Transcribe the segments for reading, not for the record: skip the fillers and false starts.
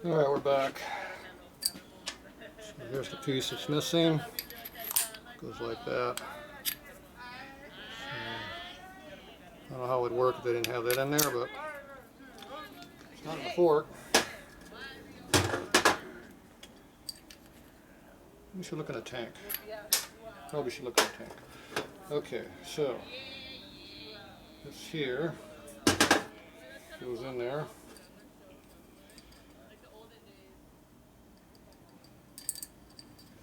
Alright, we're back. So here's the piece that's missing. Goes like that. I don't know how it would work if they didn't have that in there, but it's not in the fork. We should look in the tank. Probably should look in the tank. Okay, so this here goes in there.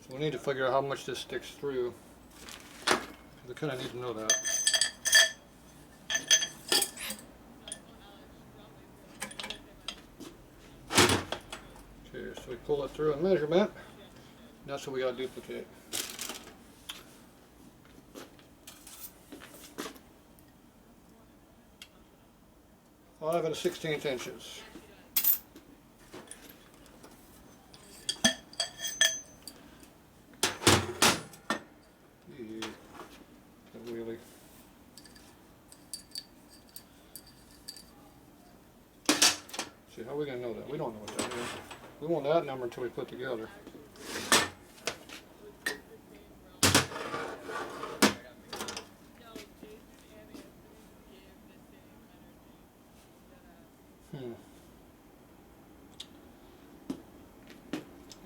So we need to figure out how much this sticks through. We kind of need to know that. Okay, so we pull it through a measurement. That's what we got to duplicate. Five and 1/16 inches. Wheelie. See, how are we going to know that? We don't know what that is. We want that number until we put together.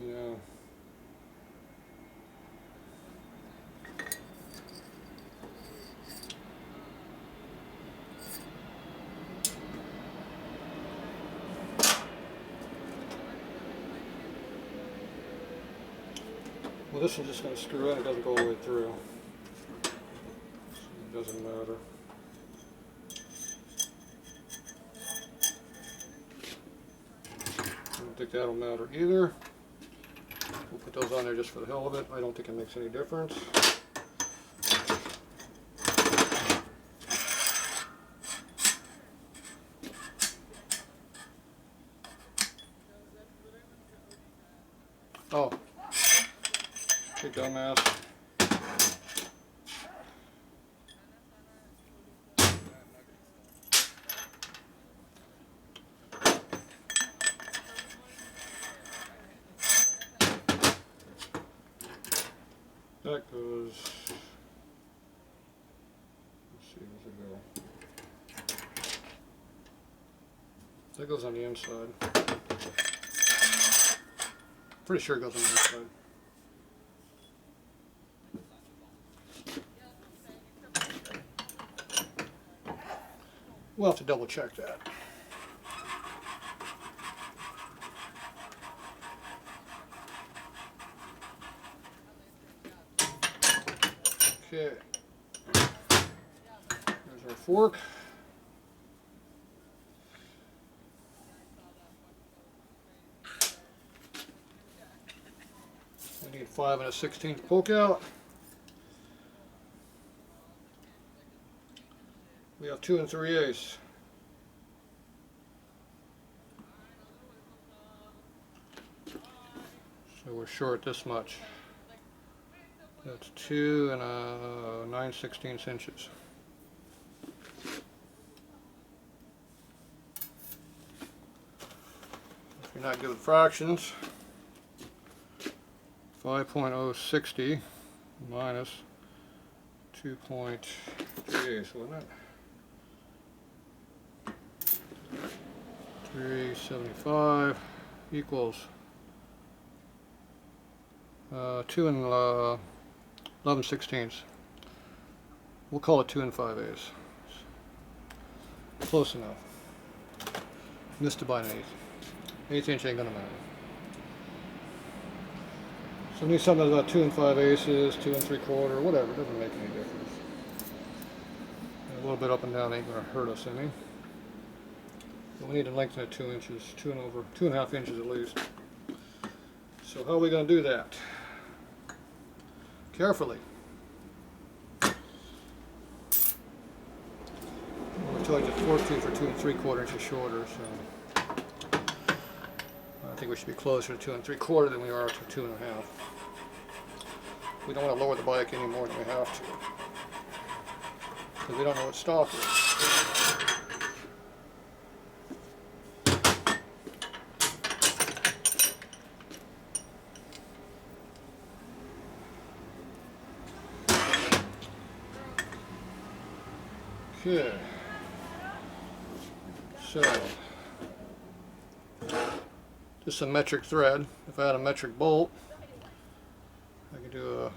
Yeah. Well, this one's just going to screw in. It doesn't go all the way through. So it doesn't matter. I don't think that'll matter either. We'll put those on there just for the hell of it. I don't think it makes any difference. Oh, hey dumbass. That goes, let's see, where's it go? That goes on the inside. Pretty sure it goes on the inside. We'll have to double check that. Okay, there's our fork. We need 5 and 1/16 poke out. We have 2 3/8. So we're short this much. That's 2 and 9/16 inches. If you're not good with fractions, 5.060 minus 2.38, wasn't it? 375 equals 2 and 11/16. We'll call it 2 and 5/8. Close enough. Missed it by an 1/8 inch ain't gonna matter. So we need something that's about 2 and 5/8, 2 and 3/4, whatever. It doesn't make any difference. And a little bit up and down ain't gonna hurt us any. But we need to lengthen it 2 inches, 2.5 inches at least. So how are we gonna do that? Carefully. I told you the fork tooth are 2 3/4 inches shorter, so I think we should be closer to 2 3/4 than we are to 2.5. We don't want to lower the bike any more than we have to, because we don't know what stock is. Okay. So, just a metric thread. If I had a metric bolt, I could I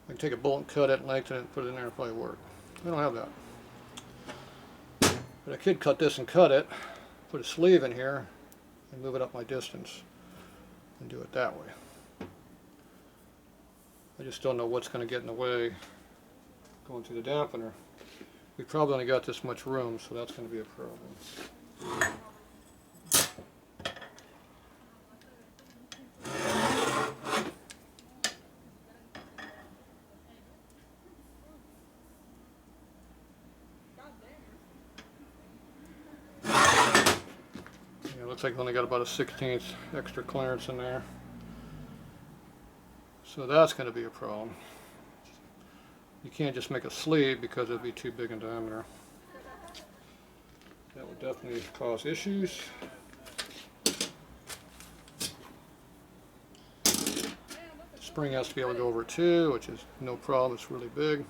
can take a bolt and cut it, lengthen it, and put it in there and probably work. I don't have that. But I could cut this and cut it, put a sleeve in here, and move it up my distance, and do it that way. I just don't know what's going to get in the way going through the dampener. We probably only got this much room, so that's going to be a problem. Yeah, looks like I only got about a 1/16 extra clearance in there. So that's going to be a problem. You can't just make a sleeve because it'd be too big in diameter. That would definitely cause issues. The spring has to be able to go over 2, which is no problem. It's really big,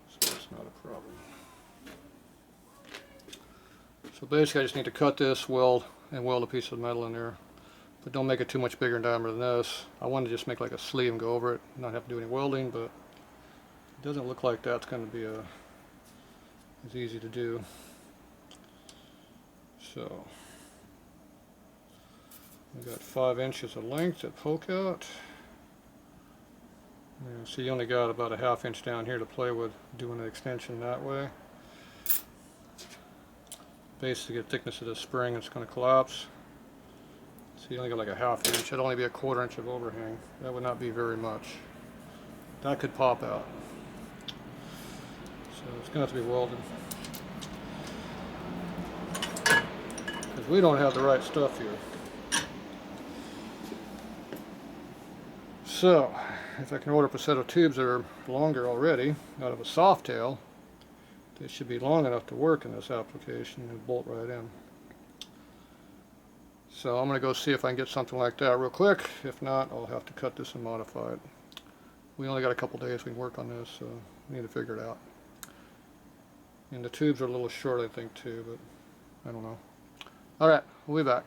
so that's not a problem. So basically I just need to cut this, weld a piece of metal in there. But don't make it too much bigger in diameter than this. I want to just make like a sleeve and go over it, not have to do any welding, but it doesn't look like that's going to be as easy to do. So we got 5 inches of length at poke out. Yeah, so you only got about a 1/2 inch down here to play with doing an extension that way. Basically, the thickness of the spring, it's going to collapse. So you only got like a 1/2 inch. It'd only be a 1/4 inch of overhang. That would not be very much. That could pop out. So it's going to have to be welded. Because we don't have the right stuff here. So, if I can order up a set of tubes that are longer already, out of a soft tail, they should be long enough to work in this application and bolt right in. So I'm going to go see if I can get something like that real quick. If not, I'll have to cut this and modify it. We only got a couple days we can work on this, so we need to figure it out. And the tubes are a little short, I think, too, but I don't know. Alright, we'll be back.